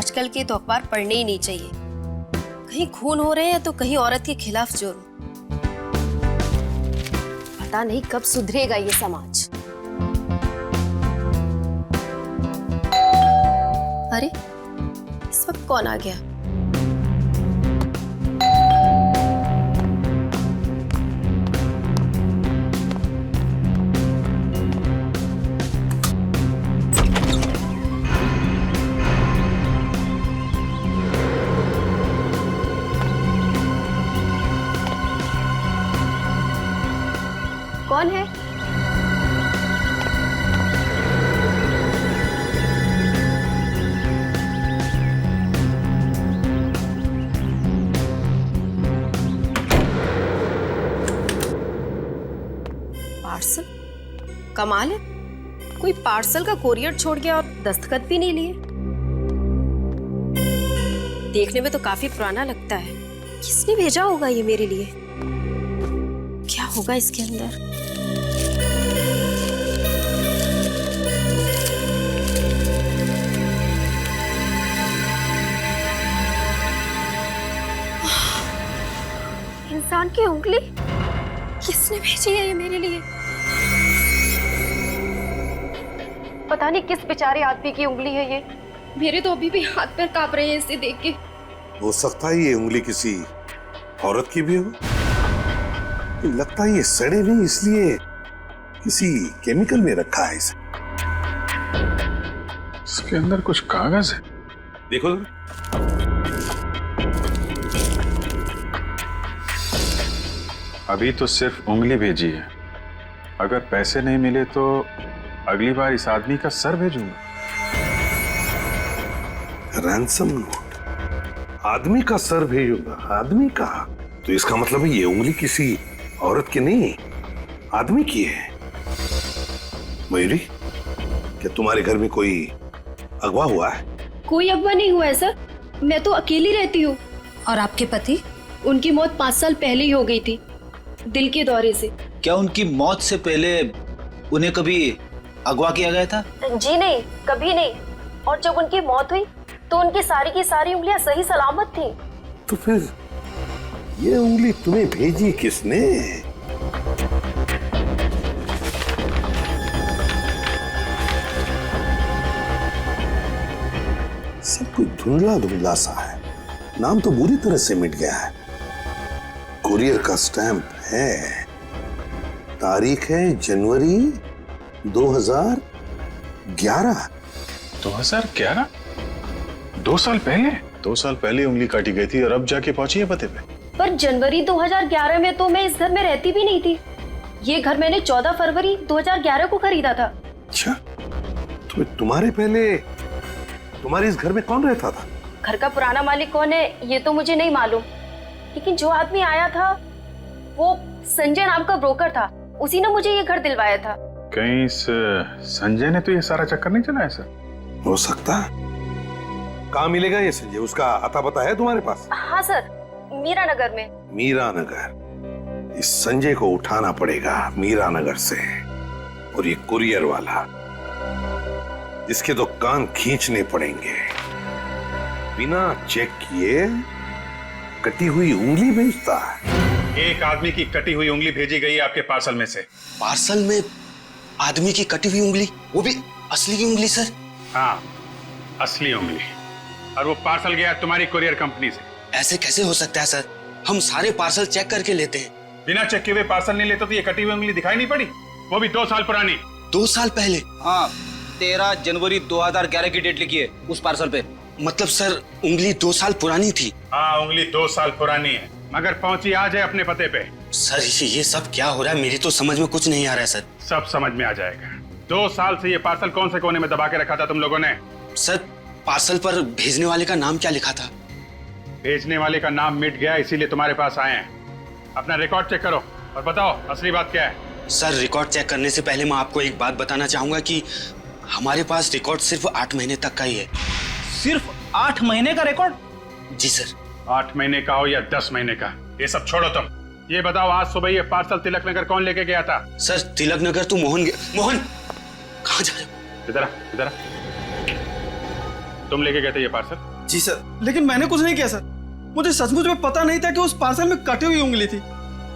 आजकल के तो अखबार पढ़ने ही नहीं चाहिए। कहीं खून हो रहे हैं तो कहीं औरत के खिलाफ जुर्म। पता नहीं कब सुधरेगा ये समाज। अरे इस वक्त कौन आ गया? कौन है? पार्सल? कमाल है, कोई पार्सल का कोरियर छोड़ गया और दस्तखत भी नहीं लिए। देखने में तो काफी पुराना लगता है। किसने भेजा होगा ये मेरे लिए? क्या होगा इसके अंदर? इंसान की उंगली? किसने भेजी है ये मेरे लिए? पता नहीं किस बेचारे आदमी की उंगली है ये। मेरे तो अभी भी हाथ पैर कांप रहे हैं इसे देख के। हो सकता है ये उंगली किसी औरत की भी हो। लगता है ये सड़े नहीं, इसलिए किसी केमिकल में रखा है इसे। इसके अंदर कुछ कागज है, देखो। अभी तो सिर्फ उंगली भेजी है। अगर पैसे नहीं मिले तो अगली बार इस आदमी का सर भेजूंगा। रैंसम नोट, आदमी का सर भेजूंगा। आदमी का? तो इसका मतलब है ये उंगली किसी औरत की नहीं, आदमी की है। मयूरी, क्या तुम्हारे घर में कोई अगवा हुआ है? कोई अगवा नहीं हुआ है सर, मैं तो अकेली रहती हूँ। और आपके पति? उनकी मौत 5 साल पहले ही हो गई थी, दिल के दौरे से। क्या उनकी मौत से पहले उन्हें कभी अगवा किया गया था? जी नहीं, कभी नहीं। और जब उनकी मौत हुई तो उनकी सारी की सारी उंगलियां सही सलामत थी। तो फिर ये उंगली तुम्हें भेजी किसने? सब कुछ धुंधला धुंधला सा है। नाम तो बुरी तरह से मिट गया है। कुरियर का स्टैंप है, तारीख है जनवरी 2011। 2011? 2 साल पहले? 2 साल पहले उंगली काटी गई थी और अब जाके पहुंची है पते पे। पर जनवरी 2011 में तो मैं इस घर में रहती भी नहीं थी। ये घर मैंने 14 फरवरी 2011 को खरीदा था। अच्छा, तो तुम्हारे पहले तुम्हारे इस घर में कौन रहता था? घर का पुराना मालिक कौन है ये तो मुझे नहीं मालूम, लेकिन जो आदमी आया था वो संजय नाम का ब्रोकर था। उसी ने मुझे ये घर दिलवाया था। कहीं संजय ने तो ये सारा चक्कर नहीं चलाया सर? हो सकता है। कहाँ मिलेगा ये संजय? उसका अता पता है तुम्हारे पास? हाँ सर, मीरा नगर में। मीरा नगर? इस संजय को उठाना पड़ेगा मीरा नगर से। और ये कुरियर वाला, इसके तो कान खींचने पड़ेंगे। बिना चेक किए कटी हुई उंगली भेजता है। एक आदमी की कटी हुई उंगली भेजी गई है आपके पार्सल में से। पार्सल में आदमी की कटी हुई उंगली? वो भी असली की उंगली सर? हाँ, असली उंगली। और वो पार्सल गया तुम्हारी कुरियर कंपनी से। ऐसे कैसे हो सकता है सर? हम सारे पार्सल चेक करके लेते हैं। बिना चेक किए हुए पार्सल नहीं लेते तो ये कटी हुई उंगली दिखाई नहीं पड़ी? वो भी 2 साल पुरानी। 2 साल पहले? हाँ, 13 जनवरी 2011 की डेट लिखी है उस पार्सल पे। मतलब सर उंगली 2 साल पुरानी थी? हाँ, उंगली 2 साल पुरानी है, मगर पहुंची आज है अपने पते पे। सर ये सब क्या हो रहा है? मेरी तो समझ में कुछ नहीं आ रहा है सर। सब समझ में आ जाएगा। 2 साल से ये पार्सल कौन से कोने में दबा के रखा था तुम लोगों ने? सर पार्सल पर भेजने वाले का नाम क्या लिखा था? भेजने वाले का नाम मिट गया, इसीलिए तुम्हारे पास आए हैं। अपना रिकॉर्ड चेक करो और बताओ असली बात क्या है। सर रिकॉर्ड चेक करने से पहले मैं आपको एक बात बताना चाहूंगा कि हमारे पास रिकॉर्ड सिर्फ 8 महीने तक का ही है। सिर्फ 8 महीने का रिकॉर्ड? जी सर। 8 महीने का हो या 10 महीने का, ये सब छोड़ो तुम। ये बताओ आज सुबह ये पार्सल तिलक नगर कौन लेके गया था? सर तिलक नगर तो मोहन कहाँ जा रहे हो? इधर आ। तुम लेके गए थे ये पार्सल? जी सर, लेकिन मैंने कुछ नहीं किया सर। मुझे सचमुच में पता नहीं था कि उस पार्सल में कटी हुई उंगली थी।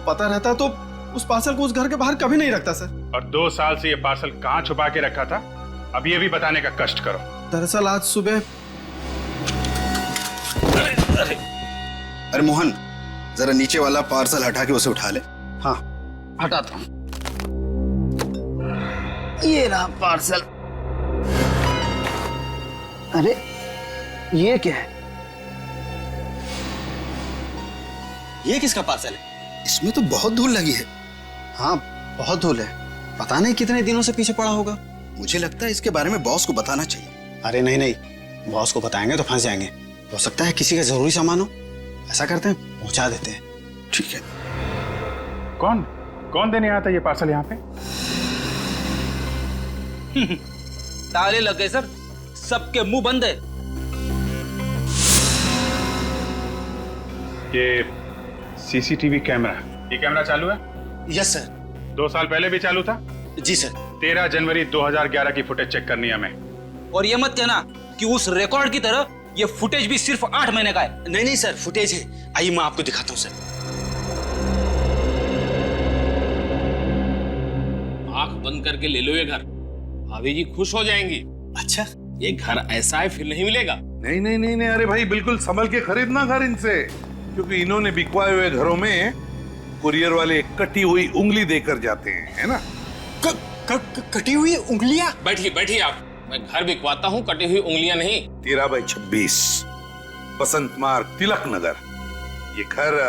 पता रहता तो उस पार्सल को उस घर के बाहर कभी नहीं रखता सर। और 2 साल से ये पार्सल कहाँ छुपा के रखा था, अब ये भी बताने का कष्ट करो। दरअसल आज सुबह। अरे मोहन, जरा नीचे वाला पार्सल हटा के उसे उठा ले। हाँ, हटाता हूँ। ये रहा पार्सल। अरे ये क्या है? ये किसका पार्सल है? इसमें तो बहुत धूल लगी है। हाँ, बहुत धूल है। पता नहीं कितने दिनों से पीछे पड़ा होगा। मुझे लगता है इसके बारे में बॉस को बताना चाहिए। अरे नहीं नहीं, बॉस को बताएंगे तो फंस जाएंगे। हो सकता है किसी का जरूरी सामान हो। ऐसा करते हैं, पहुंचा देते हैं। ठीक है। कौन देने आता ये पार्सल यहाँ पे? ताले लग गए सर, सबके मुंह बंद है। ये सीसीटीवी कैमरा, ये कैमरा चालू है? Yes sir. 2 साल पहले भी चालू था? जी सर। 13 जनवरी 2011 की फुटेज चेक करनी है हमें। और ये मत कहना कि उस रिकॉर्ड की तरह ये फुटेज भी सिर्फ 8 महीने का है। नहीं नहीं सर, फुटेज है। आइए मैं आपको दिखाता हूँ सर। आंख बंद करके ले लो ये घर, भाभी जी खुश हो जाएंगी। अच्छा, ये घर ऐसा है फिर नहीं मिलेगा। नहीं नहीं नहीं नहीं, अरे भाई बिल्कुल संभल के खरीदना घर इनसे, क्योंकि इन्होंने बिकवाए हुए घरों में कुरियर वाले कटी हुई उंगली देकर जाते हैं, है ना? कटी हुई उंगलियां? बैठिए बैठिए आप, मैं घर बिकवाता हूँ, कटी हुई उंगलियां नहीं। 13/26 बसंत मार्ग, तिलक नगर। ये घर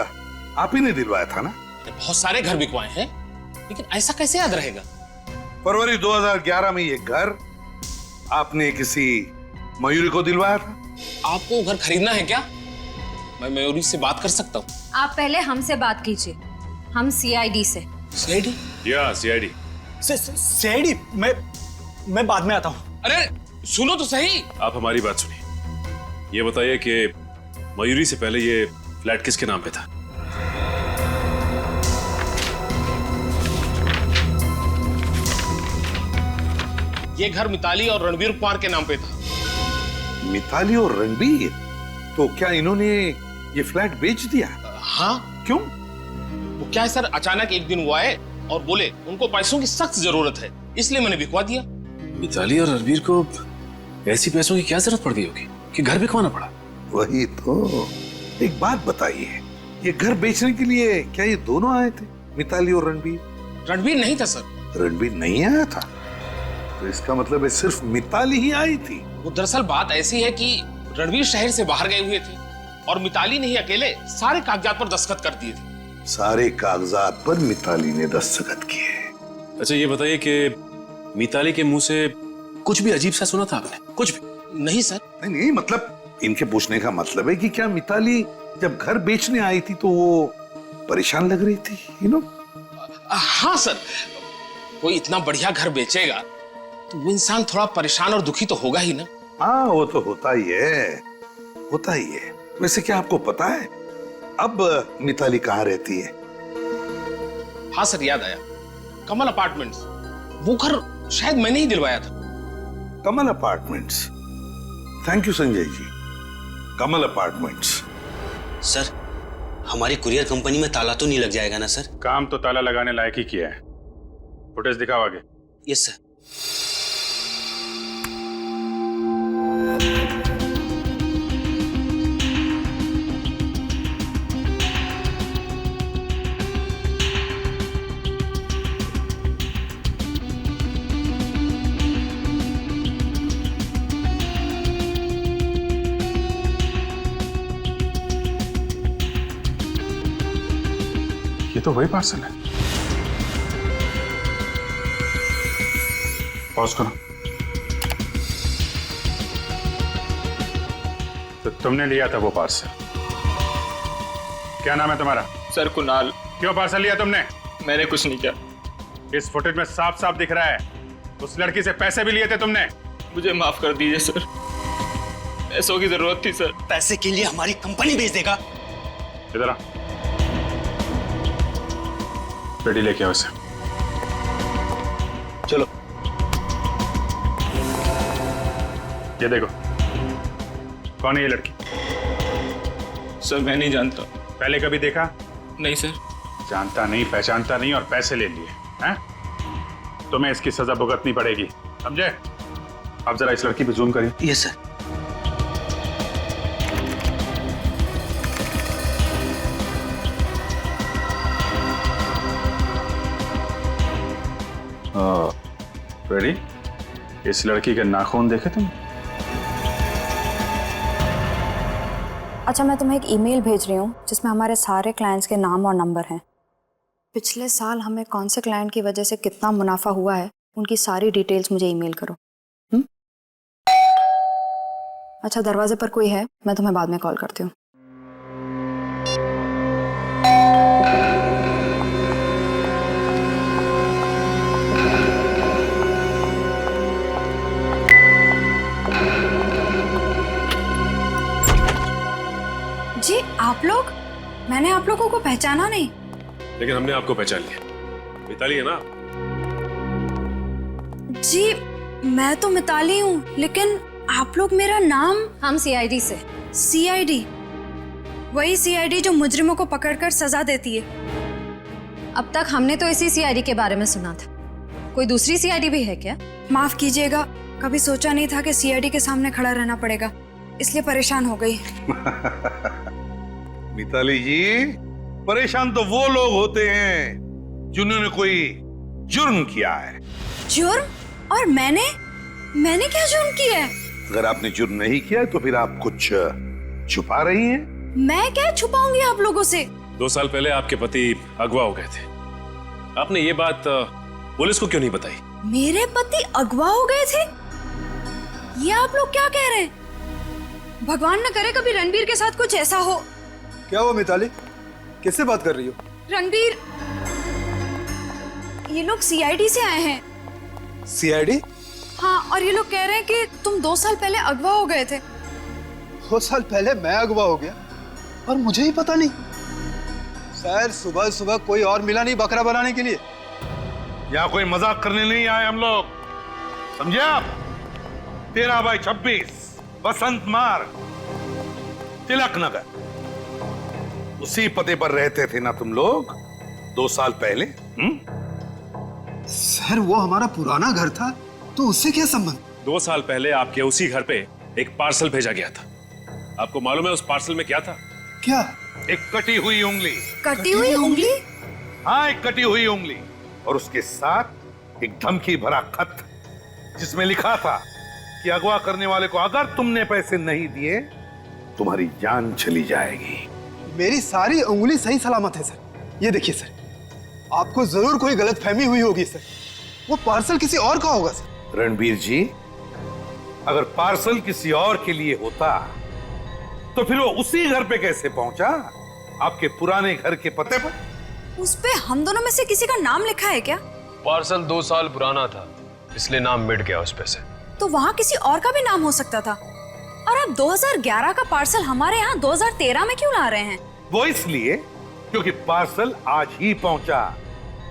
आप ही ने दिलवाया था ना? बहुत सारे घर बिकवाए हैं, लेकिन ऐसा कैसे याद रहेगा? फरवरी 2011 में ये घर आपने किसी मयूरी को दिलवाया था। आपको घर खरीदना है क्या? मैं मयूरी से बात कर सकता हूँ। आप पहले हमसे बात कीजिए, हम सीआईडी से। सीआईडी? या सीआईडी। सीआईडी? मैं बाद में आता हूँ। अरे सुनो तो सही। आप हमारी बात सुनिए। ये बताइए कि मयूरी से पहले ये फ्लैट किसके नाम पे था? ये घर मिताली और रणवीर कुमार के नाम पे था। मिताली और रणबीर? तो क्या इन्होंने ये फ्लैट बेच दिया? हाँ। क्यों? वो क्या है सर, अचानक एक दिन वो आए और बोले उनको पैसों की सख्त जरूरत है, इसलिए मैंने बिकवा दिया। मिताली और रणवीर को ऐसी पैसों की क्या जरूरत पड़ गई होगी कि घर बिकवाना पड़ा? वही तो। एक बात बताइए, ये घर बेचने के लिए क्या ये दोनों आए थे, मिताली और रणबीर? रणवीर नहीं था सर। रणबीर नहीं आया था? तो इसका मतलब है सिर्फ मिताली ही आई थी। वो दरअसल बात ऐसी है कि रणवीर शहर से बाहर गए हुए थे और मिताली ने ही अकेले सारे कागजात पर दस्तखत कर दिए थे। सारे कागजात पर मिताली ने दस्तखत किए। अच्छा ये बताइए कि मिताली के मुंह से कुछ भी अजीब सा सुना था आपने? कुछ भी? नहीं सर। नहीं नहीं, मतलब इनके पूछने का मतलब है कि क्या मिताली जब घर बेचने आई थी तो वो परेशान लग रही थी, यू नो? हाँ सर, कोई इतना बढ़िया घर बेचेगा तो वो इंसान थोड़ा परेशान और दुखी तो होगा ही ना। हाँ, वो तो होता ही है, होता ही है। वैसे क्या आपको पता है अब मिताली कहाँ रहती है? हाँ सर, याद आया, कमल अपार्टमेंट्स। वो घर शायद मैंने ही दिलवाया था। Kamal apartments? Thank you Sanjay ji. Kamal apartments. Sir, हमारी कुरियर कंपनी में ताला तो नहीं लग जाएगा ना सर? काम तो ताला लगाने लायक ही किया है। फुटेज दिखाओ आगे। Yes sir. ये तो वही पार्सल है। पॉज करो। तो तुमने लिया था वो पार्सल? क्या नाम है तुम्हारा? सर कुणाल। क्यों पार्सल लिया तुमने? मैंने कुछ नहीं किया। इस फुटेज में साफ साफ दिख रहा है उस लड़की से पैसे भी लिए थे तुमने। मुझे माफ कर दीजिए सर, पैसों की जरूरत थी सर। पैसे के लिए हमारी कंपनी बेच देगा? इधर आ, पेटी लेके आओ इसे। चलो। ये देखो, कौन है ये लड़की? सर मैं नहीं जानता। पहले कभी देखा? नहीं सर। जानता नहीं, पहचानता नहीं और पैसे ले लिए हैं? तुम्हें इसकी सजा भुगतनी पड़ेगी, समझे? अब जरा इस लड़की पे जूम करिए। Yes sir. रेडी? इस लड़की के नाखून देखे तुम? अच्छा, मैं तुम्हें एक ईमेल भेज रही हूँ जिसमें हमारे सारे क्लाइंट्स के नाम और नंबर हैं। पिछले साल हमें कौन से क्लाइंट की वजह से कितना मुनाफा हुआ है, उनकी सारी डिटेल्स मुझे ईमेल करो। अच्छा, दरवाजे पर कोई है, मैं तुम्हें बाद में कॉल करती हूँ। जी आप लोग? मैंने आप लोगों को पहचाना नहीं। लेकिन हमने आपको पहचान लिया। मिताली है ना? जी मैं तो मिताली हूँ, लेकिन आप लोग मेरा नाम। हम सीआईडी से। सीआईडी? वही सीआईडी जो मुजरिमों को पकड़कर सजा देती है। अब तक हमने तो इसी सीआईडी के बारे में सुना था। कोई दूसरी सीआईडी भी है क्या? माफ कीजिएगा, कभी सोचा नहीं था कि सीआईडी के सामने खड़ा रहना पड़ेगा, इसलिए परेशान हो गई। मिताली जी, परेशान तो वो लोग होते हैं जिन्होंने कोई जुर्म किया है। जुर्म? और मैंने क्या जुर्म किया है? अगर आपने जुर्म नहीं किया तो फिर आप कुछ छुपा रही हैं। मैं क्या छुपाऊंगी आप लोगों से? 2 साल पहले आपके पति अगवा हो गए थे। आपने ये बात पुलिस को क्यों नहीं बताई? मेरे पति अगवा हो गए थे? ये आप लोग क्या कह रहे हैं? भगवान न करे कभी रणबीर के साथ कुछ ऐसा हो। क्या हुआ मिताली, किससे बात कर रही हो? रणबीर, ये लोग सीआईडी से आए हैं। सीआईडी? हाँ, और ये लोग कह रहे हैं कि तुम 2 साल पहले अगवा हो गए थे। 2 साल पहले मैं अगवा हो गया और मुझे ही पता नहीं? सर सुबह सुबह कोई और मिला नहीं बकरा बनाने के लिए? यहाँ कोई मजाक करने नहीं आए हम लोग, समझे आप? 13/26 बसंत मार्ग, तिलक नगर, उसी पते पर रहते थे ना तुम लोग 2 साल पहले? सर वो हमारा पुराना घर था, तो उससे क्या संबंध? 2 साल पहले आपके उसी घर पे एक पार्सल भेजा गया था। आपको मालूम है उस पार्सल में क्या था? क्या? एक कटी हुई उंगली। कटी हुई उंगली? हाँ, एक कटी हुई उंगली और उसके साथ एक धमकी भरा खत जिसमें लिखा था कि अगवा करने वाले को अगर तुमने पैसे नहीं दिए तुम्हारी जान चली जाएगी। मेरी सारी उंगली सही सलामत है सर। ये देखिए सर, आपको जरूर कोई गलतफहमी हुई होगी सर। वो पार्सल किसी और का होगा सर। रणबीर जी, अगर पार्सल किसी और के लिए होता तो फिर वो उसी घर पे कैसे पहुंचा? आपके पुराने घर के पते पर? उस पे हम दोनों में से किसी का नाम लिखा है क्या? पार्सल 2 साल पुराना था, इसलिए नाम मिट गया उस पे से। तो वहाँ किसी और का भी नाम हो सकता था। और आप 2011 का पार्सल हमारे यहाँ 2013 में क्यों ला रहे हैं? वो इसलिए क्योंकि पार्सल आज ही पहुंचा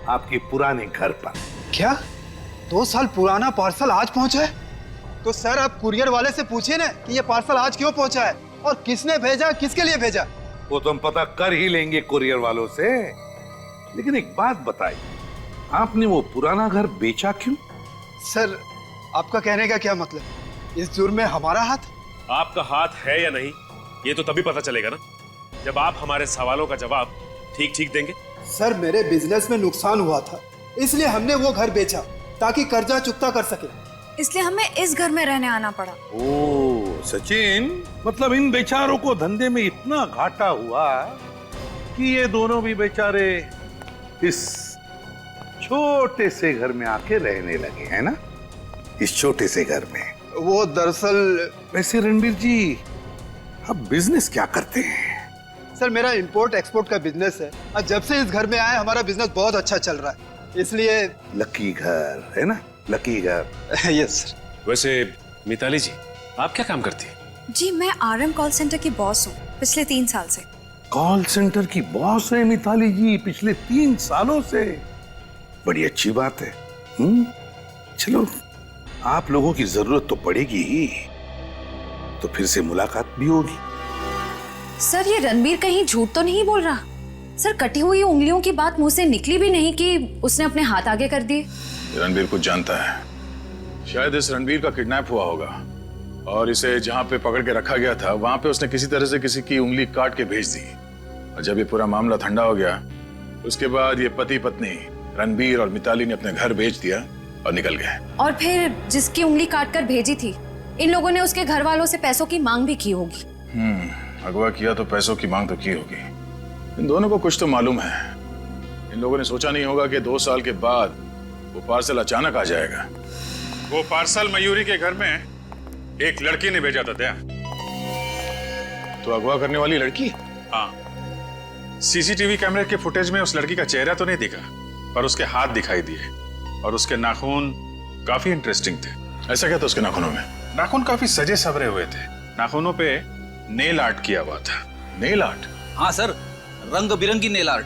आपके पुराने घर पर। क्या 2 साल पुराना पार्सल आज पहुंचा है? तो सर आप कुरियर वाले से पूछिए ना कि ये पार्सल आज क्यों पहुंचा है और किसने भेजा, किसके लिए भेजा। वो तो हम पता कर ही लेंगे कुरियर वालों से। लेकिन एक बात बताइए, आपने वो पुराना घर बेचा क्यों? सर आपका कहने का क्या मतलब? इस जुर्म में हमारा हाथ? आपका हाथ है या नहीं ये तो तभी पता चलेगा ना, जब आप हमारे सवालों का जवाब ठीक ठीक देंगे। सर मेरे बिजनेस में नुकसान हुआ था, इसलिए हमने वो घर बेचा ताकि कर्जा चुकता कर सके। इसलिए हमें इस घर में रहने आना पड़ा। ओ सचिन, मतलब इन बेचारों को धंधे में इतना घाटा हुआ कि ये दोनों भी बेचारे इस छोटे से घर में आके रहने लगे, है ना? इस छोटे से घर में। वो दरअसल वैसे रणबीर जी, आप बिजनेस क्या करते हैं? सर मेरा इंपोर्ट एक्सपोर्ट का बिजनेस है और जब से इस घर में आए हमारा बिजनेस बहुत अच्छा चल रहा है, इसलिए। लकी घर है ना, लकी घर। Yes sir. वैसे मिताली जी, आप क्या काम करती हैं? जी मैं RM कॉल सेंटर की बॉस हूँ पिछले 3 साल से। कॉल सेंटर की बॉस है मिताली जी पिछले 3 सालों से? बड़ी अच्छी बात है। चलो, आप लोगों की जरूरत तो पड़ेगी ही, तो फिर से मुलाकात भी होगी। सर ये रणबीर कहीं झूठ तो नहीं बोल रहा? सर कटी हुई उंगलियों की बात मुंह से निकली भी नहीं कि उसने अपने हाथ आगे कर दिए। रणबीर कुछ जानता है। शायद इस रणबीर का किडनैप हुआ होगा और इसे जहां पे पकड़ के रखा गया था वहां पे उसने किसी तरह से किसी की उंगली काट के भेज दी। और जब ये पूरा मामला ठंडा हो गया उसके बाद ये पति पत्नी रणबीर और मिताली ने अपने घर भेज दिया और निकल गए। और फिर जिसकी उंगली काट कर भेजी थी इन लोगों ने उसके घर वालों से पैसों की मांग भी की होगी। अगवा किया तो पैसों की मांग तो की होगी। इन दोनों को कुछ तो मालूम है। इन लोगों ने सोचा नहीं होगा कि 2 साल के बाद वो पार्सल अचानक आ जाएगा। वो पार्सल मयूरी के घर में एक लड़की ने भेजा था दया। तो अगवा करने वाली लड़की? हाँ, सीसीटीवी कैमरे के फुटेज में उस लड़की का चेहरा तो नहीं दिखा पर उसके हाथ दिखाई दिए और उसके नाखून काफी इंटरेस्टिंग थे। ऐसा क्या था उसके नाखूनों में? नाखून काफी सजे सवरे हुए थे। नाखूनों पे नेल आर्ट किया हुआ था। Nail art? हाँ सर, रंग बिरंगी नेल आर्ट,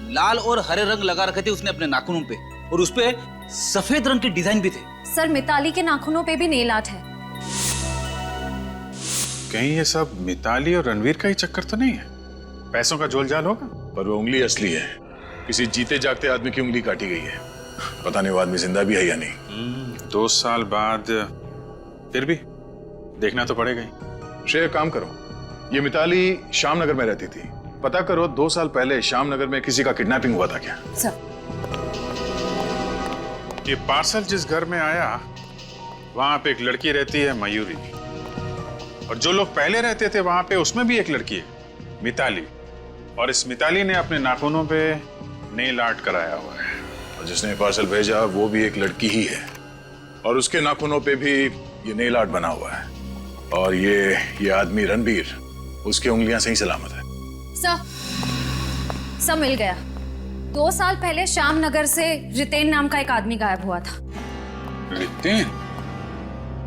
लाल और हरे रंग लगा रखे थे उसने अपने नाखूनों पे और उस पे सफेद रंग के डिजाइन भी थे। सर मिताली के नाखूनों पे भी नेल आर्ट है। कहीं ये सब मिताली और रणवीर का ही चक्कर तो नहीं है? पैसों का जोलजाल होगा? पर वो उंगली असली है। किसी जीते जागते आदमी की उंगली काटी गई है। पता नहीं वो आदमी जिंदा भी है या नहीं। 2 साल बाद फिर भी देखना तो पड़ेगा ही। श्रेय, काम करो, ये मिताली श्यामनगर में रहती थी, पता करो 2 साल पहले श्यामनगर में किसी का किडनैपिंग हुआ था क्या? सर ये पार्सल जिस घर में आया वहां पे एक लड़की रहती है मयूरी, और जो लोग पहले रहते थे वहां पे उसमें भी एक लड़की है मिताली, और इस मिताली ने अपने नाखूनों पे नेल आर्ट कराया हुआ है। और जिसने पार्सल भेजा वो भी एक लड़की ही है और उसके नाखूनों पे भी ये नेल आर्ट बना हुआ है। और ये आदमी रणबीर, उसकी उंगलियां सही सलामत है। सर मिल गया। 2 साल पहले श्यामनगर से रितेन नाम का एक आदमी गायब हुआ था। रितेन?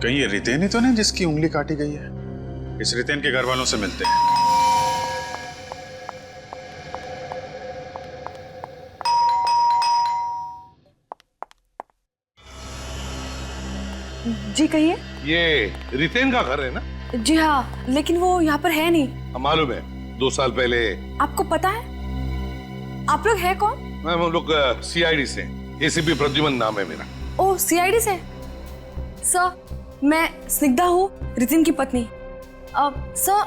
कहीं ये रितेन ही तो नहीं जिसकी उंगली काटी गई है? इस रितेन के घर वालों से मिलते हैं। जी कहिए। ये रितेन का घर है ना? जी हाँ, लेकिन वो यहाँ पर है नहीं। मालूम है, 2 साल पहले। आपको पता है? आप लोग हैं कौन? हम लोग सीआईडी से, एसीपी प्रद्युमन नाम है मेरा। ओह, सीआईडी से? सर, मैं स्निग्धा हूँ, रितिन की पत्नी। सर,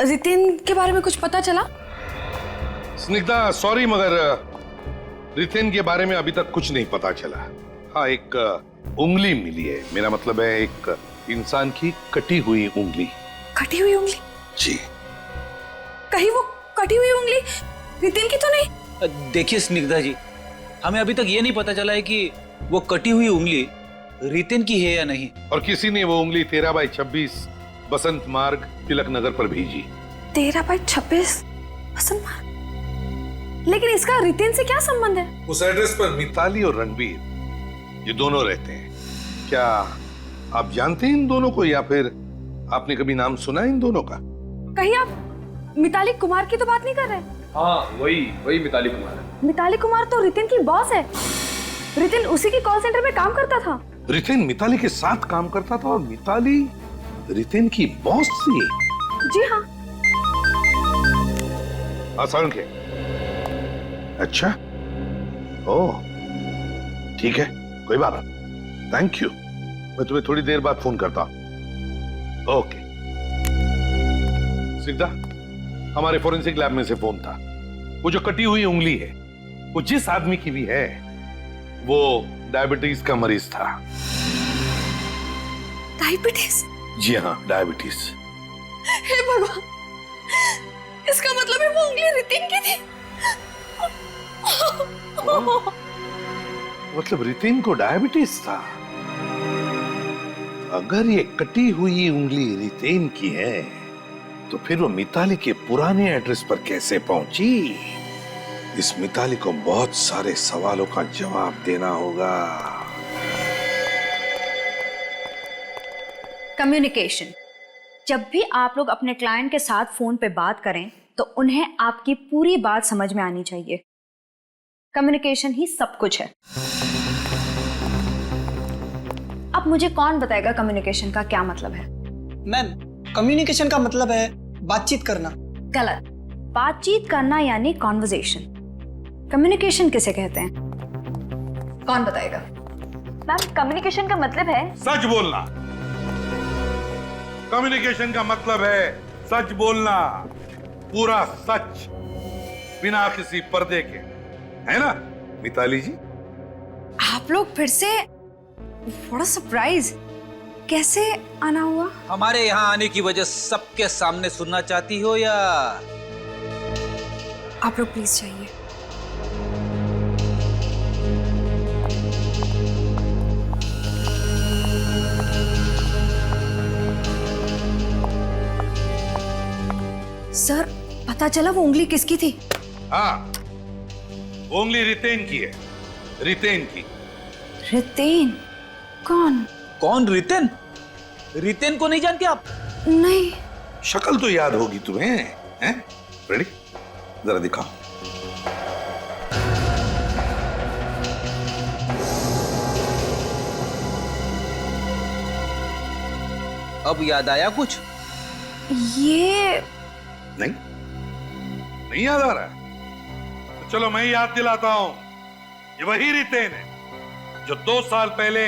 रितिन के बारे में कुछ पता चला? स्निग्धा, सॉरी मगर रितेन के बारे में अभी तक कुछ नहीं पता चला। हाँ, एक उंगली मिली है। मेरा मतलब है एक इंसान की कटी हुई उंगली। कटी हुई उंगली? जी। कहीं वो कटी हुई उंगली रितेन की तो नहीं? देखिए स्निग्धा जी, हमें अभी तक ये नहीं पता चला है कि वो कटी हुई उंगली रितेन की है या नहीं। और किसी ने वो उंगली 13/26 बसंत मार्ग, तिलक नगर पर भेजी। 13/26 बसंत मार्ग? लेकिन इसका रितेन से क्या संबंध है? उस एड्रेस पर मिताली और रणबीर ये दोनों रहते हैं। क्या आप जानते हैं इन दोनों को, या फिर आपने कभी नाम सुना इन दोनों का? कहीं आप मिताली कुमार की तो बात नहीं कर रहे? हाँ, वही मिताली कुमार है। मिताली कुमार तो रितेन की बॉस है। रितेन उसी की कॉल सेंटर में काम करता था। रितेन मिताली के साथ काम करता था और मिताली रितेन की बॉस थी? जी हाँ। आसान के? अच्छा, ओह ठीक है, कोई बात नहीं। थैंक यू, मैं तुम्हें थोड़ी देर बाद फोन करता हूं। ओके। सिद्धा, हमारे फोरेंसिक लैब में से फोन था। वो जो कटी हुई उंगली है वो जिस आदमी की भी है वो डायबिटीज का मरीज था। डायबिटीज? जी हाँ, डायबिटीज। हे भगवान, इसका मतलब है वो उंगली रितेन की थी। मतलब रितेन को डायबिटीज था? अगर ये कटी हुई उंगली रितेन की है तो फिर वो मिताली के पुराने एड्रेस पर कैसे पहुंची? इस मिताली को बहुत सारे सवालों का जवाब देना होगा। कम्युनिकेशन। जब भी आप लोग अपने क्लाइंट के साथ फोन पे बात करें तो उन्हें आपकी पूरी बात समझ में आनी चाहिए। कम्युनिकेशन ही सब कुछ है। अब मुझे कौन बताएगा कम्युनिकेशन का क्या मतलब है? मैम, कम्युनिकेशन का मतलब है बातचीत करना। गलत। बातचीत करना यानी कॉन्वर्जेशन। कम्युनिकेशन किसे कहते हैं? कौन बताएगा? मैम, कम्युनिकेशन का मतलब है सच बोलना। कम्युनिकेशन का मतलब है सच बोलना, पूरा सच, बिना किसी पर्दे के, है ना मिताली जी? आप लोग फिर से? What a surprise! कैसे आना हुआ? हमारे यहाँ आने की वजह सबके सामने सुनना चाहती हो या? आप लोग प्लीज जाइए। सर, पता चला वो उंगली किसकी थी? हाँ, वो उंगली रितेन की है, रितेन की। रितेन? कौन? कौन रितेन? रितेन को नहीं जानते आप? नहीं। शक्ल तो याद होगी तुम्हें, हैं? रेडी? जरा दिखाओ। अब याद आया कुछ? ये नहीं याद आ रहा है? तो चलो मैं याद दिलाता हूं। ये वही रितेन है जो 2 साल पहले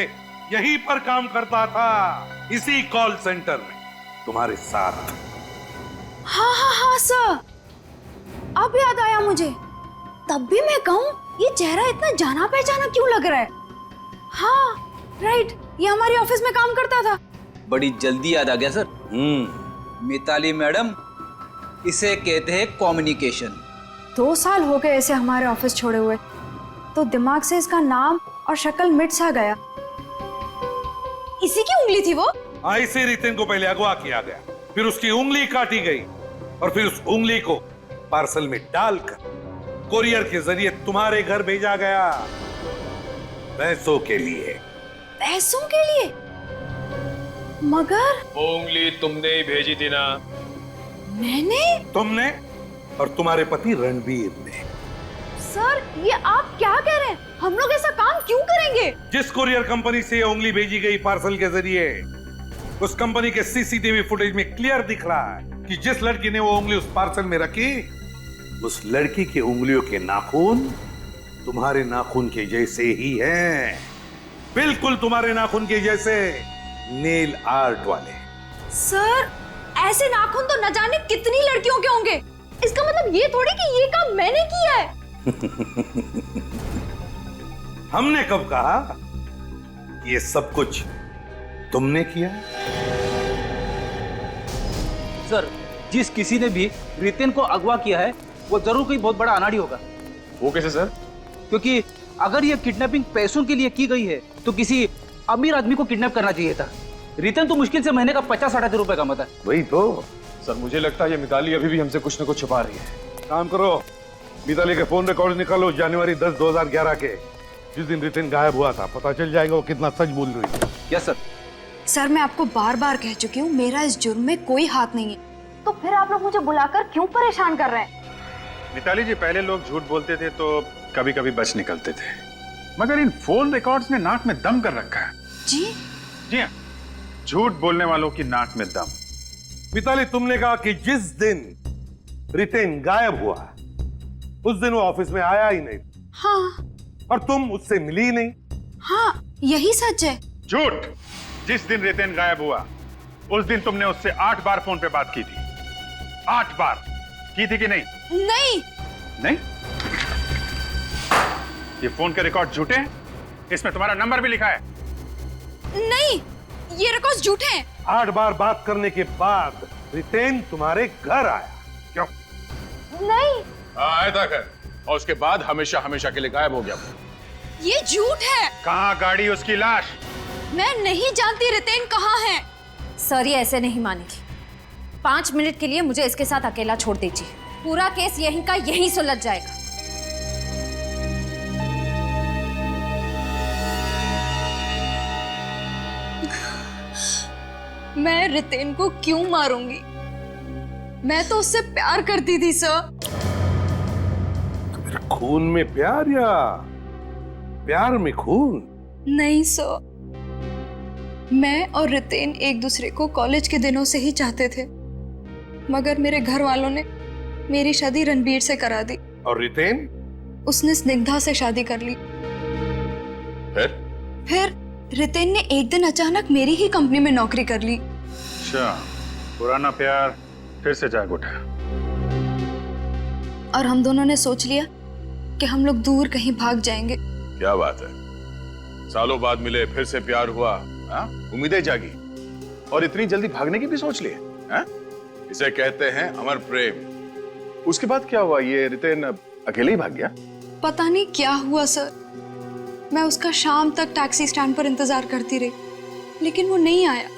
यहीं पर काम करता था, इसी कॉल सेंटर में तुम्हारे साथ। हाँ सर, अब याद आया मुझे। तब भी मैं कहूँ ये चेहरा इतना जाना पहचाना क्यों लग रहा है? हाँ राइट, ये हमारे ऑफिस में काम करता था। बड़ी जल्दी याद आ गया सर। मिताली मैडम, इसे कहते हैं कम्युनिकेशन। 2 साल हो गए इसे हमारे ऑफिस छोड़े हुए, तो दिमाग से इसका नाम और शक्ल मिट सा गया। इसी की उंगली थी वो? हाँ, इसी रितेन को पहले अगवा किया गया, फिर उसकी उंगली काटी गई और फिर उस उंगली को पार्सल में डालकर कोरियर के जरिए तुम्हारे घर भेजा गया, पैसों के लिए। पैसों के लिए? मगर वो उंगली तुमने ही भेजी थी ना? मैंने? तुमने और तुम्हारे पति रणबीर ने। सर, ये आप क्या कह रहे हैं? हम लोग ऐसा काम क्यों करेंगे? जिस कुरियर कंपनी से ये उंगली भेजी गई पार्सल के जरिए, उस कंपनी के सीसीटीवी फुटेज में क्लियर दिख रहा है कि जिस लड़की ने वो उंगली उस पार्सल में रखी, उस लड़की की उंगलियों के नाखून तुम्हारे नाखून के जैसे ही हैं, बिल्कुल तुम्हारे नाखून के जैसे, नेल आर्ट वाले। सर, ऐसे नाखून तो न जाने कितनी लड़कियों के होंगे। इसका मतलब ये थोड़ी कि ये काम मैंने किया है। हमने कब कहा कि ये सब कुछ तुमने किया? सर, जिस किसी ने भी रितेन को अगवा किया है वो जरूर कोई बहुत बड़ा अनाड़ी होगा। वो कैसे सर? क्योंकि अगर ये किडनैपिंग पैसों के लिए की गई है तो किसी अमीर आदमी को किडनैप करना चाहिए था। रितेन तो मुश्किल से महीने का 50-60 रुपए कमाता है। वही तो सर, मुझे लगता है ये मिताली अभी भी हमसे कुछ न कुछ छुपा रही है। काम करो, मिताली के फोन रिकॉर्ड निकालो जनवरी 10, 2011 के, जिस दिन रितेन गायब हुआ था। पता चल जाएगा वो कितना सच बोल रही है। Yes sir. सर, मैं आपको बार बार कह चुकी हूँ, मेरा इस जुर्म में कोई हाथ नहीं है। तो फिर आप लोग मुझे बुलाकर क्यों परेशान कर रहे हैं? मिताली जी, पहले लोग झूठ बोलते थे तो कभी कभी बच निकलते थे, मगर इन फोन रिकॉर्ड्स ने नाक में दम कर रखा है। जी हाँ, झूठ बोलने वालों की नाक में दम। मिताली, तुमने कहा कि जिस दिन रितेन गायब हुआ उस दिन वो ऑफिस में आया ही नहीं। हाँ। और तुम उससे मिली ही नहीं। हाँ, यही सच है। झूठ। जिस दिन रितेन गायब हुआ उस दिन तुमने उससे 8 बार फोन पे बात की थी। 8 बार की थी कि नहीं? नहीं। ये फोन के रिकॉर्ड झूठे हैं, इसमें तुम्हारा नंबर भी लिखा है। नहीं, ये रिकॉर्ड झूठे हैं। 8 बार बात करने के बाद रितेन तुम्हारे घर आया, क्यों? नहीं। आया था घर, और उसके बाद हमेशा हमेशा के लिए गायब हो गया। ये झूठ है। कहाँ गाड़ी, उसकी लाश? मैं नहीं जानती रितेन कहाँ है। सर, ये ऐसे नहीं मानेगी। 5 मिनट के लिए मुझे इसके साथ अकेला छोड़ दीजिए, पूरा केस यहीं का यहीं सुलझ जाएगा। मैं रितेन को क्यों मारूंगी? मैं तो उससे प्यार करती थी सर। मेरे खून में प्यार या प्यार में खून? नहीं सर, मैं और रितेन एक दूसरे को कॉलेज के दिनों से ही चाहते थे, मगर मेरे घर वालों ने मेरी शादी रणबीर से करा दी। और रितेन? उसने स्निग्धा से शादी कर ली। फिर रितेन ने एक दिन अचानक मेरी ही कंपनी में नौकरी कर ली। अच्छा, पुराना प्यार फिर से जाग उठा। और हम दोनों ने सोच लिया कि हम लोग दूर कहीं भाग जाएंगे। क्या बात है, सालों बाद मिले, फिर से प्यार हुआ, उम्मीदें जागी और इतनी जल्दी भागने की भी सोच ली है? इसे कहते हैं अमर प्रेम। उसके बाद क्या हुआ? ये रितेन अकेले ही भाग गया? पता नहीं क्या हुआ सर, मैं उसका शाम तक टैक्सी स्टैंड पर इंतजार करती रही, लेकिन वो नहीं आया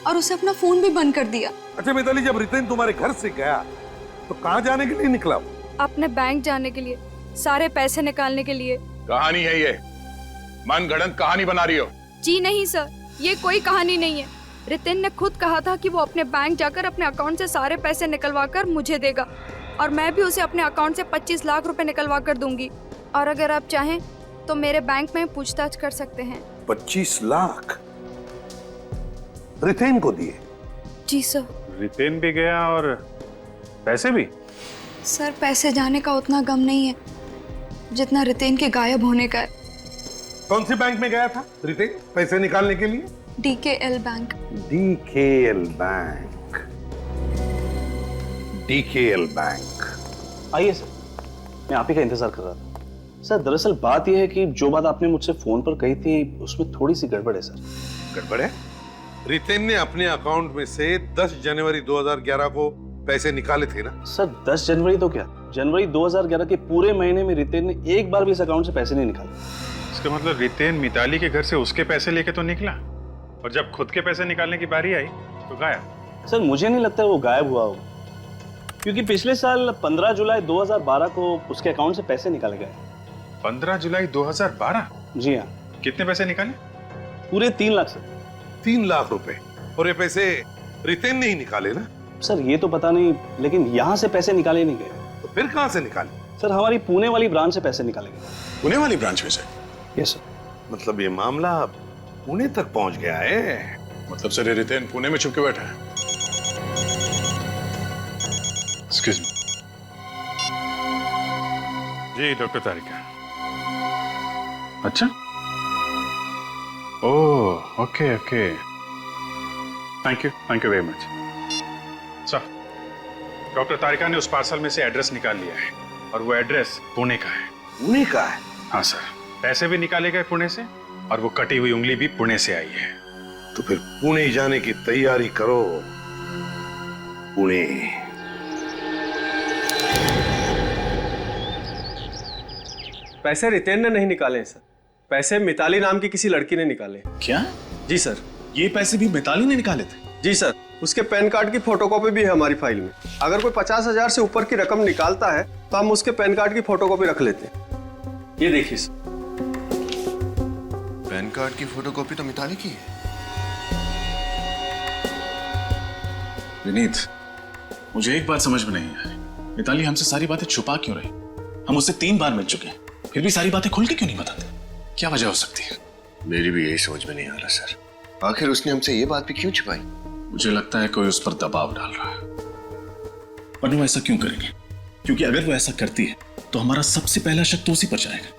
और उसे अपना फोन भी बंद कर दिया। अच्छा मिताली, जब रितेन तुम्हारे घर से गया तो कहाँ जाने के लिए निकला? अपने बैंक जाने के लिए, सारे पैसे निकालने के लिए। कहानी है ये? मनगढ़ंत कहानी बना रही हो? जी नहीं सर, ये कोई कहानी नहीं है। रितेन ने खुद कहा था कि वो अपने बैंक जाकर अपने अकाउंट से सारे पैसे निकलवा कर मुझे देगा और मैं भी उसे अपने अकाउंट से 25 लाख रुपए निकलवा कर दूंगी। और अगर आप चाहें तो मेरे बैंक में पूछताछ कर सकते हैं। 25 लाख रितेन को दिए? जी सर। रितेन भी गया और पैसे भी? सर, पैसे जाने का उतना गम नहीं है जितना रितेन के गायब होने का है। कौन से बैंक में गया था रितेन पैसे निकालने के लिए? DKL bank. DKL bank. DKL bank. आइए सर, मैं आप ही का इंतजार कर रहा था। सर, दरअसल बात यह है कि जो बात आपने मुझसे फोन पर कही थी उसमें थोड़ी सी गड़बड़ है सर। गड़बड़ है? रितेन ने अपने अकाउंट में से 10 जनवरी 2011 को पैसे निकाले थे ना? सर 10 जनवरी तो क्या, जनवरी 2011 के पूरे महीने में रितेन ने एक बार भी इस अकाउंट से पैसे नहीं निकाले। इसका मतलब रितेन मिताली के घर से उसके पैसे लेके तो निकला और जब खुद के पैसे निकालने की बारी आई तो गायब। सर मुझे नहीं लगता वो गायब हुआ होगा, क्योंकि पिछले साल 15 जुलाई 2012 को उसके अकाउंट से पैसे निकाले गए। 15 जुलाई 2012? जी हाँ। कितने पैसे निकाले? पूरे 3 लाख सर। 3 लाख रुपए? और ये पैसे रितेन ने ही निकाले ना? सर ये तो पता नहीं, लेकिन यहाँ से पैसे निकाले नहीं गए। तो फिर कहाँ से निकाले? सर हमारी पुणे वाली ब्रांच से पैसे निकाले गए। पुणे वाली ब्रांच में से? Yes sir. मतलब ये मामला पुणे तक पहुंच गया है? मतलब सर रितेन पुणे में छुप के बैठा है? Excuse me. जी डॉक्टर तारिका। अच्छा, oh okay okay, thank you very much. Sir, doctor Tarika ने उस पार्सल में से एड्रेस निकाल लिया है और वो एड्रेस पुणे का है। पुणे का है? हाँ सर, पैसे भी निकाले गए पुणे से और वो कटी हुई उंगली भी पुणे से आई है। तो फिर पुणे जाने की तैयारी करो। पुणे। पैसे रितेन ने नहीं निकाले सर, पैसे मिताली नाम की किसी लड़की ने निकाले। क्या? जी सर। ये पैसे भी मिताली ने निकाले थे? जी सर, उसके पैन कार्ड की फोटोकॉपी भी है हमारी फाइल में। अगर कोई 50,000 से ऊपर की रकम निकालता है तो हम उसके पैन कार्ड की फोटोकॉपी रख लेते हैं। ये देखिए सर। पैन कार्ड की फोटोकॉपी तो मिताली की है। विनीत, मुझे एक बात समझ में नहीं आ रही, मिताली हमसे सारी बातें छुपा क्यों रही? हम उससे 3 बार मिल चुके हैं, फिर भी सारी बातें खुल के क्यों नहीं बताते? क्या वजह हो सकती है? मेरी भी यही समझ में नहीं आ रहा सर, आखिर उसने हमसे ये बात भी क्यों छिपाई? मुझे लगता है कोई उस पर दबाव डाल रहा है। पर वो ऐसा क्यों करेंगे? क्योंकि अगर वो ऐसा करती है तो हमारा सबसे पहला शक तो उसी पर जाएगा।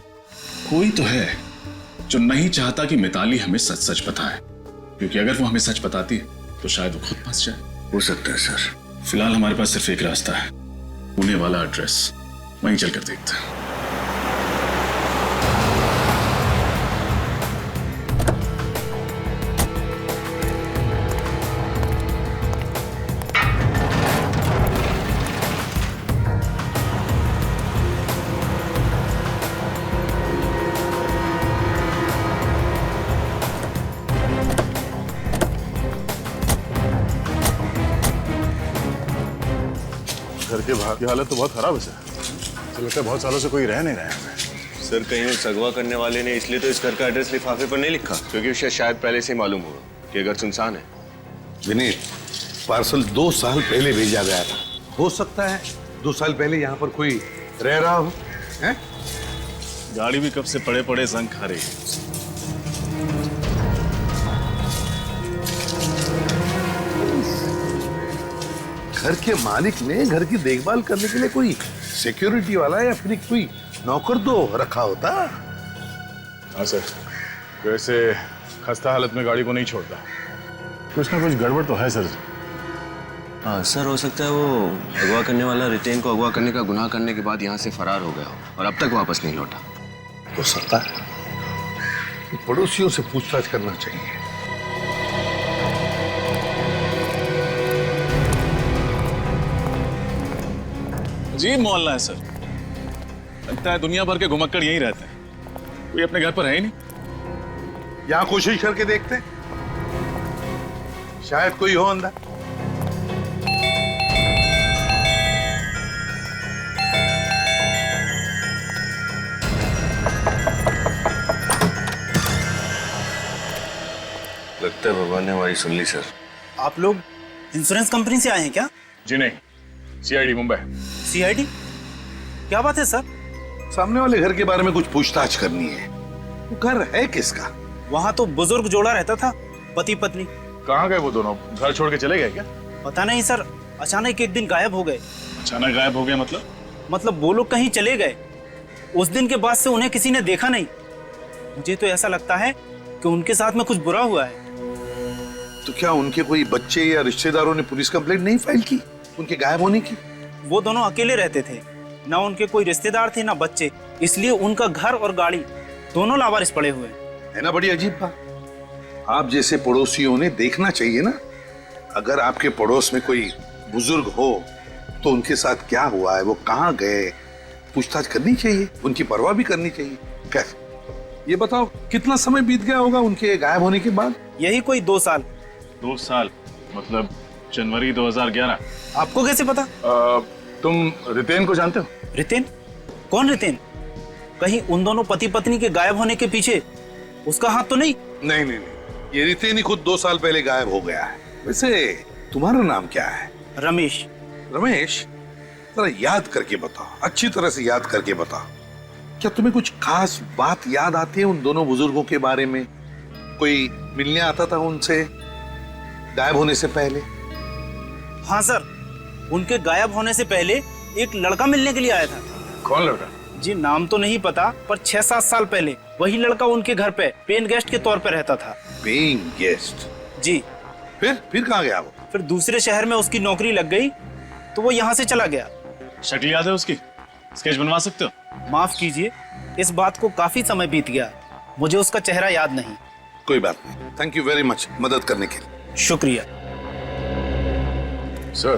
कोई तो है जो नहीं चाहता कि मिताली हमें सच सच बताए, क्योंकि अगर वो हमें सच बताती है तो शायद वो खुद फंस जाए। हो सकता है सर। फिलहाल हमारे पास सिर्फ एक रास्ता है, पुणे वाला एड्रेस, वहीं चलकर देखते हैं। घर के बाहर की हालत तो बहुत खराब है सर। तो लगता है बहुत सालों से कोई रह नहीं रहा है। सर कहीं उस अगवा करने वाले ने इसलिए तो इस घर का एड्रेस लिफाफे पर नहीं लिखा, क्योंकि उसे शायद पहले से मालूम होगा कि घर सुनसान है। विनीत, पार्सल 2 साल पहले भेजा गया था। हो सकता है 2 साल पहले यहाँ पर कोई रह रहा हो। हैं? गाड़ी भी कब से पड़े पड़े जंग खा रही है। घर के मालिक ने घर की देखभाल करने के लिए कोई सिक्योरिटी वाला या फिर कोई नौकर तो रखा होता। हाँ सर, वैसे खस्ता हालत में गाड़ी को नहीं छोड़ता। कुछ ना कुछ गड़बड़ तो है सर। हाँ सर, हो सकता है वो अगवा करने वाला रितेन को अगवा करने का गुनाह करने के बाद यहाँ से फरार हो गया हो और अब तक वापस नहीं लौटा। हो सकता है, पड़ोसियों से पूछताछ करना चाहिए। अजीब मोहल्ला है सर, लगता है दुनिया भर के घुमक्कड़ यहीं रहते हैं, कोई अपने घर पर है ही नहीं। यहां कोशिश करके देखते हैं, शायद कोई हो अंदर। लगता है भगवान ने हमारी सुन ली सर। आप लोग इंश्योरेंस कंपनी से आए हैं क्या? जी नहीं, सीआईडी मुंबई। सीआईडी? क्या बात है सर? सामने वाले घर के बारे में कुछ पूछताछ करनी है। वो घर है किसका? वहाँ तो बुजुर्ग जोड़ा रहता था, पति पत्नी। कहाँ गए वो दोनों? घर छोड़ के चले गए क्या? पता नहीं सर, अचानक एक दिन गायब हो गए। अचानक गायब हो गया मतलब वो लोग कहीं चले गए। उस दिन के बाद से उन्हें किसी ने देखा नहीं। मुझे तो ऐसा लगता है कि उनके साथ में कुछ बुरा हुआ है। तो क्या उनके कोई बच्चे या रिश्तेदारों ने पुलिस कंप्लेंट नहीं फाइल की उनके गायब होने की? वो दोनों अकेले रहते थे, ना उनके कोई रिश्तेदार थे ना बच्चे, इसलिए उनका घर और गाड़ी दोनों लावारिस पड़े हुए है ना। बड़ी अजीब बात। आप जैसे पड़ोसियों ने देखना चाहिए ना, अगर आपके पड़ोस में कोई बुजुर्ग हो तो उनके साथ क्या हुआ है, वो कहाँ गए, पूछताछ करनी चाहिए, उनकी परवाह भी करनी चाहिए। कैसे? ये बताओ कितना समय बीत गया होगा उनके गायब होने के बाद? यही कोई 2 साल। 2 साल मतलब जनवरी 2011। आपको कैसे पता? तुम रितेन को जानते हो? रितेन? कौन रितेन? कहीं उन दोनों पति पत्नी के गायब होने के पीछे उसका हाथ तो नहीं? नहीं नहीं नहीं, ये रितेन ही खुद 2 साल पहले गायब हो गया है। वैसे तुम्हारा नाम क्या है? रमेश। रमेश, जरा याद करके बताओ, अच्छी तरह से याद करके बताओ। क्या तुम्हें कुछ खास बात याद आती है उन दोनों बुजुर्गों के बारे में? कोई मिलने आता था उनसे गायब होने से पहले? हाँ सर, उनके गायब होने से पहले एक लड़का मिलने के लिए आया था। कौन लड़का? जी नाम तो नहीं पता, पर 6-7 साल पहले वही लड़का उनके घर पे पेन गेस्ट के तौर पे रहता था। Paying guest? जी। फिर कहाँ गया वो? फिर दूसरे शहर में उसकी नौकरी लग गई तो वो यहाँ से चला गया। शक्ल याद है उसकी? स्केच बनवा सकते हो? माफ कीजिए, इस बात को काफी समय बीत गया, मुझे उसका चेहरा याद नहीं। कोई बात नहीं, थैंक यू वेरी मच मदद करने के लिए। शुक्रिया सर।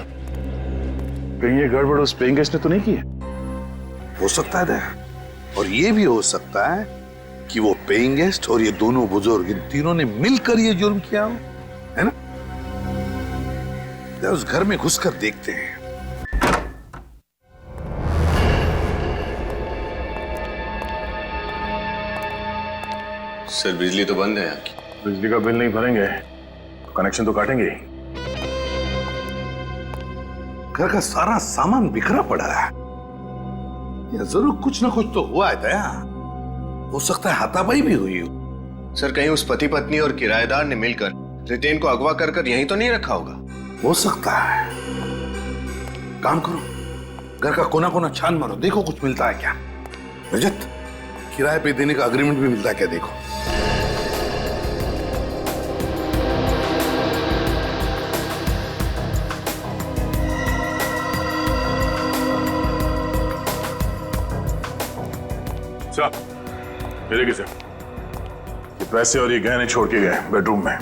कहीं ये गड़बड़ उस पेइंग गेस्ट ने तो नहीं की है? हो सकता है दया, और ये भी हो सकता है कि वो पेइंग गेस्ट और ये दोनों बुजुर्ग, इन तीनों ने मिलकर ये जुर्म किया हो, है ना? उस घर में घुसकर देखते हैं। सर बिजली तो बंद है यहाँ की। बिजली का बिल नहीं भरेंगे तो कनेक्शन तो काटेंगे ही। घर का सारा सामान बिखरा पड़ा है, या जरूर कुछ ना कुछ तो हुआ है दया। हो सकता है हाथापाई भी हुई हो। सर कहीं उस पति पत्नी और किराएदार ने मिलकर रितेन को अगवा कर यहीं तो नहीं रखा होगा? हो सकता है। काम करो, घर का कोना कोना छान मारो, देखो कुछ मिलता है क्या। रजत, किराए पे देने का अग्रीमेंट भी मिलता है क्या, देखो। ये किसे? ये पैसे और ये गहने छोड़ के गए बेडरूम में।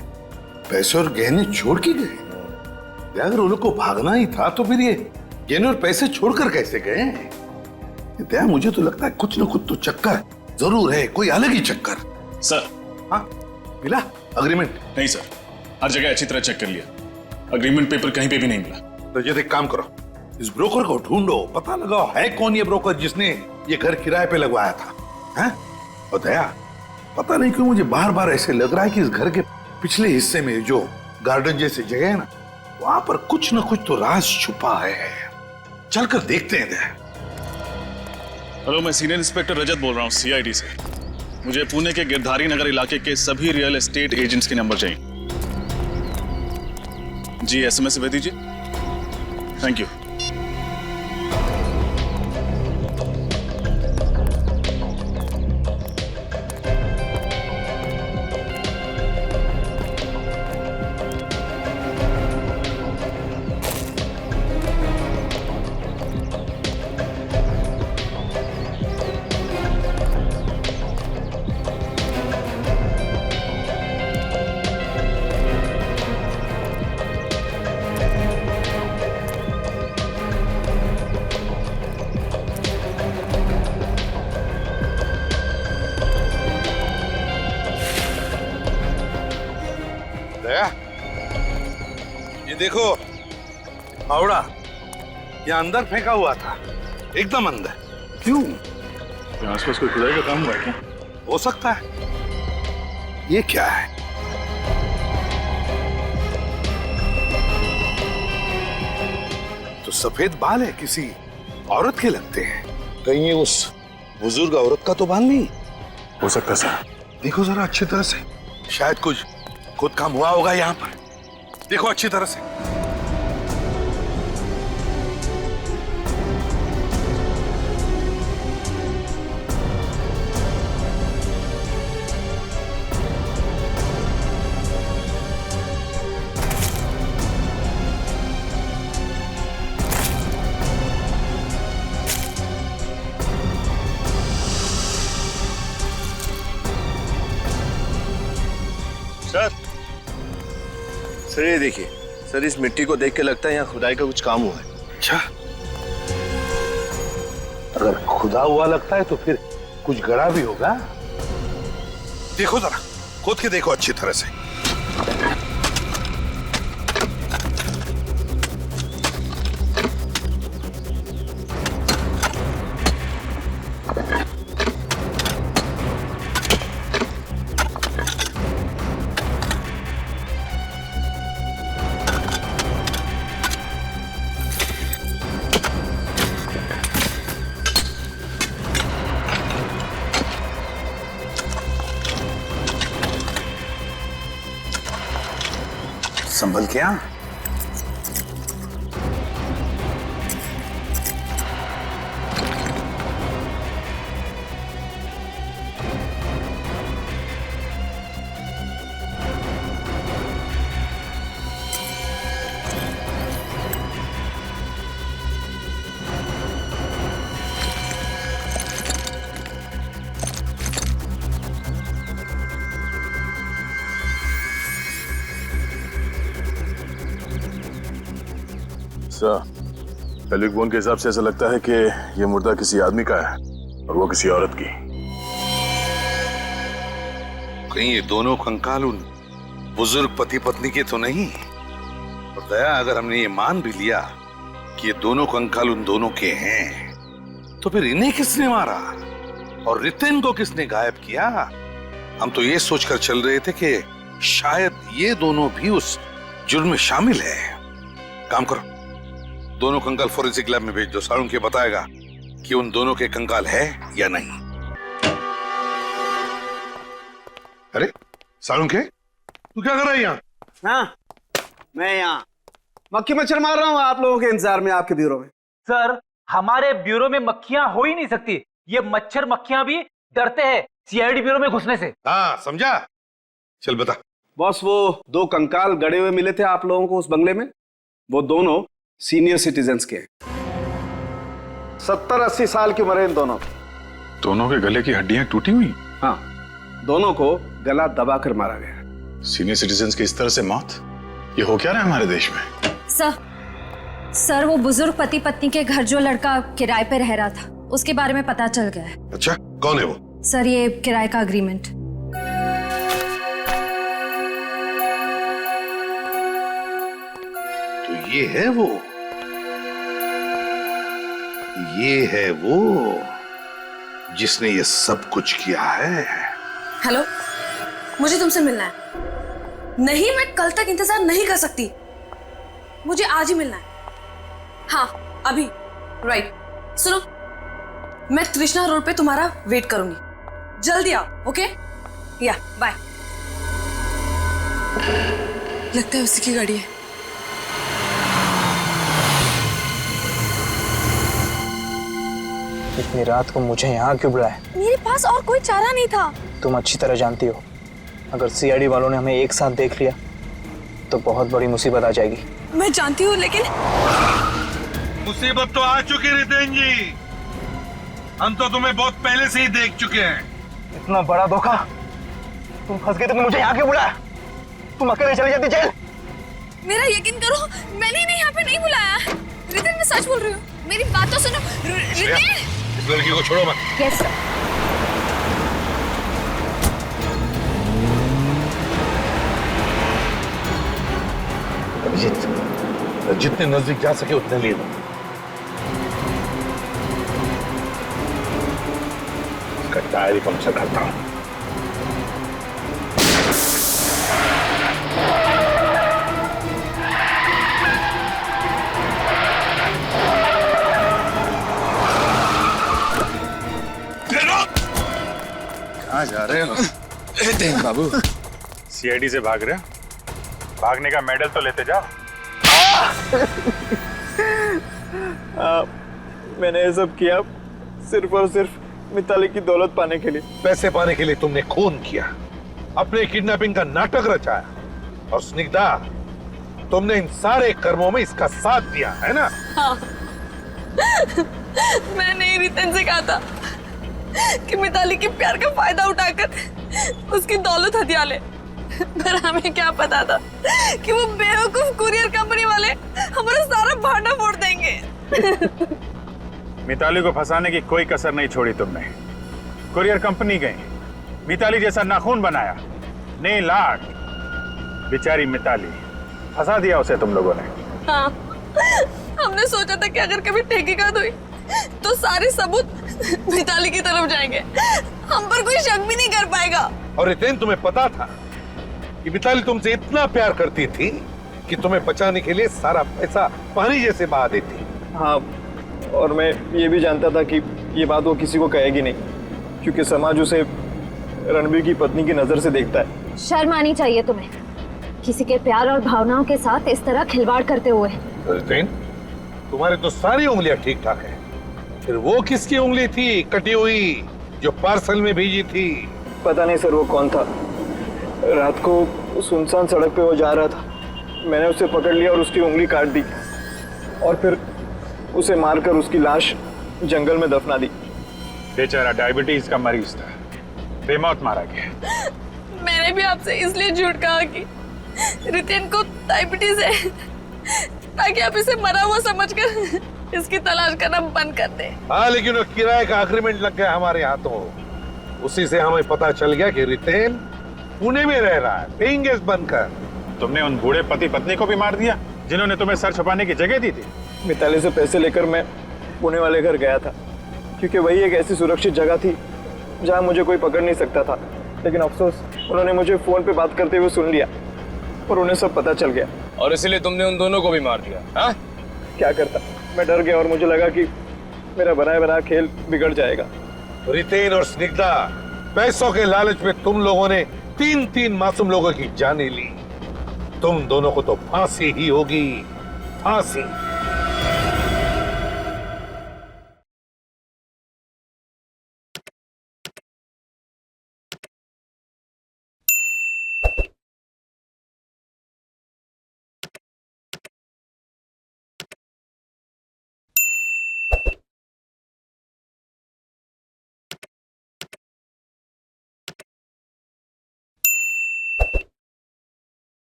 पैसे और गहने छोड़ के गए? अगर उन लोग को भागना ही था तो फिर ये गहने और पैसे छोड़कर कैसे गए? दया, मुझे तो लगता है कुछ ना कुछ तो चक्कर जरूर है, कोई अलग ही चक्कर। सर। हाँ, मिला अग्रीमेंट? नहीं सर, हर जगह अच्छी तरह चेक कर लिया, अग्रीमेंट पेपर कहीं पे भी नहीं मिला। तो ये एक काम करो, इस ब्रोकर को ढूंढो, पता लगाओ है कौन ये ब्रोकर जिसने ये घर किराए पे लगवाया था। हैं? और दया, पता नहीं क्यों मुझे बार बार ऐसे लग रहा है कि इस घर के पिछले हिस्से में जो गार्डन जैसी जगह है ना, वहां पर कुछ ना कुछ तो राज छुपा है। चलकर देखते हैं दया। हेलो, मैं सीनियर इंस्पेक्टर रजत बोल रहा हूँ सीआईडी से। मुझे पुणे के गिरधारी नगर इलाके के सभी रियल एस्टेट एजेंट्स के नंबर चाहिए। जी एसएमएस भेज दीजिए। Thank you. दया, ये देखो फावड़ा ये अंदर फेंका हुआ था, एकदम अंदर। क्यों? आसपास कोई खुदाई का काम हुआ है क्या? हो सकता है। ये क्या है? तो सफेद बाल है, किसी औरत के लगते हैं। कहीं ये उस बुजुर्ग औरत का तो बाल नहीं हो सकता सर। देखो जरा अच्छी तरह से, शायद कुछ खुद काम हुआ होगा यहाँ पर। देखो अच्छी तरह से। सर ये देखिए सर, इस मिट्टी को देख के लगता है यहाँ खुदाई का कुछ काम हुआ है। अच्छा, अगर खुदा हुआ लगता है तो फिर कुछ गड़ा भी होगा। देखो जरा, खोद के देखो अच्छी तरह से। संभल क्या? पेल्विक बोन के हिसाब से ऐसा लगता है कि ये मुर्दा किसी आदमी का है और वो किसी औरत की। कहीं ये दोनों कंकाल उन बुजुर्ग पति पत्नी के तो नहीं? और दया, अगर हमने ये मान भी लिया कि ये दोनों कंकाल उन दोनों के हैं, तो फिर इन्हें किसने मारा और रितेन को किसने गायब किया? हम तो ये सोचकर चल रहे थे कि शायद ये दोनों भी उस जुर्म में शामिल है। काम करो, दोनों कंकाल फोरेंसिक लैब में भेज दो। साळुंखे बताएगा कि उन दोनों के कंकाल है या नहीं। अरे साळुंखे, तू क्या कर रहा है यहाँ? हाँ, मैं यहाँ मक्खी मच्छर मार रहा हूँ आप लोगों के इंतजार में आपके ब्यूरो में। सर, हमारे ब्यूरो में मक्खियां हो ही नहीं सकती। ये मच्छर मक्खियां भी डरते हैं सीआईडी ब्यूरो में घुसने से। हाँ समझा। चल बता। बॉस, वो दो कंकाल गड़े हुए मिले थे आप लोगों को उस बंगले में, वो दोनों सीनियर सिटीजन्स के 70-80 साल की उम्र है इन दोनों की। दोनों के गले की हड्डियां टूटी हुई? हाँ, दोनों को गला दबाकर मारा गया। सीनियर सिटीजन्स की इस तरह से मौत, ये हो क्या रहा है हमारे देश में? सर वो बुजुर्ग पति पत्नी के घर जो लड़का किराए पे रह रहा था, उसके बारे में पता चल गया है। अच्छा, कौन है वो? सर, ये किराए का अग्रीमेंट। तो ये है वो, ये है वो जिसने ये सब कुछ किया है। हेलो, मुझे तुमसे मिलना है। नहीं, मैं कल तक इंतजार नहीं कर सकती, मुझे आज ही मिलना है। हाँ, अभी। राइट, सुनो, मैं कृष्णा रोड पे तुम्हारा वेट करूंगी, जल्दी आओ। ओके, या बाय। लगता है उसी की गाड़ी है। इतनी रात को मुझे यहाँ क्यों बुलाया? मेरे पास और कोई चारा नहीं था। तुम अच्छी तरह जानती हो, अगर सीआईडी वालों ने हमें एक साथ देख लिया तो बहुत बड़ी मुसीबत आ जाएगी। मैं जानती हूँ, लेकिन मुसीबत तो आ चुकी रितेन जी। हम तो तुम्हें बहुत पहले से ही देख चुके हैं। इतना बड़ा धोखा, तुम फंस गए तो मुझे यहाँ क्यों बुलाया? तुम अकेले चली जाती जेल। मेरा यकीन करो, मैंने इन्हें यहाँ पे नहीं बुलाया। रितेन, मैं सच बोल रही हूँ, मेरी बात तो सुनो। रितेन, इस लड़की को छोड़ो मत। Yes sir. जितने नजदीक जा सके उतने ले लो। इसका टायर ही पंक्चर करता हूं। कहाँ जा रहे हो? रितेन बाबू, सीआईडी से भाग रहे हो? भागने का मेडल तो लेते जाओ। मैंने ये सब किया सिर्फ और सिर्फ मिताली की दौलत पाने के लिए। पैसे पाने के लिए तुमने खून किया, अपने किडनैपिंग का नाटक रचाया, और स्निग्धा, तुमने इन सारे कर्मों में इसका साथ दिया है ना? हाँ। मैंने ही रितेन से कहा था कि मिताली के प्यार का फायदा उठाकर उसकी दौलत हथिया ले, पर हमें क्या पता था कि वो बेवकूफ कुरियर कंपनी वाले हमारा सारा भांडा फोड़ देंगे। मिताली को फंसाने की कोई कसर नहीं छोड़ी तुमने। कुरियर कंपनी गई, मिताली जैसा नाखून बनाया, नीलाट, बेचारी मिताली, फंसा दिया उसे तुम लोगों ने। हाँ, हमने सोचा था कि अगर कभी तहकीकात हुई तो सारे सबूत मिताली की तरफ जाएंगे, हम पर कोई शक भी नहीं कर पाएगा। और रितेन, तुम्हें पता था कि मिताली तुमसे इतना प्यार करती थी कि तुम्हें बचाने के लिए सारा पैसा पानी जैसे बहा देती। हाँ, और मैं ये भी जानता था कि ये बात वो किसी को कहेगी नहीं, क्योंकि समाज उसे रणबीर की पत्नी की नजर से देखता है। शर्म आनी चाहिए तुम्हें, किसी के प्यार और भावनाओं के साथ इस तरह खिलवाड़ करते हुए। रितेन, तुम्हारे तो सारी उंगलियां ठीक ठाक है, फिर वो किसकी उंगली थी कटी हुई जो पार्सल में भेजी थी? पता नहीं सर, वो कौन था। रात को सुनसान सड़क पे वो जा रहा था, मैंने उसे पकड़ लिया और उसकी उंगली काट दी, और फिर उसे मारकर उसकी लाश जंगल में दफना दी। बेचारा डायबिटीज का मरीज था, बेमौत मारा गया। मैंने भी आपसे इसलिए झूठ कहा कि रितेन को डायबिटीज है, ताकि आप इसे मरा हुआ समझकर इसकी तलाश करना बंद कर दे। हाँ, लेकिन वो किराए का एग्रीमेंट लग गया हमारे हाथों, उसी से हमें पता चल गया कि रितेन पुणे में रह रहा है, पेइंग गेस्ट बनकर। तुमने उन बूढ़े पति पत्नी को भी मार दिया जिन्होंने तुम्हें सर छुपाने की जगह दी थी। मिताली से पैसे लेकर मैं पुणे वाले घर गया था, क्योंकि वही एक ऐसी सुरक्षित जगह थी जहां मुझे कोई पकड़ नहीं सकता था। लेकिन अफसोस, उन्होंने मुझे फोन पे बात करते हुए सुन लिया और उन्हें सब पता चल गया। और इसीलिए तुमने उन दोनों को भी मार दिया? हाँ? क्या करता, मैं डर गया और मुझे लगा कि मेरा बनाया बना खेल बिगड़ जाएगा। रितेन और स्निग्धा, पैसों के लालच में तुम लोगों ने 3 मासूम लोगों की जानें ली। तुम दोनों को तो फांसी ही होगी, फांसी।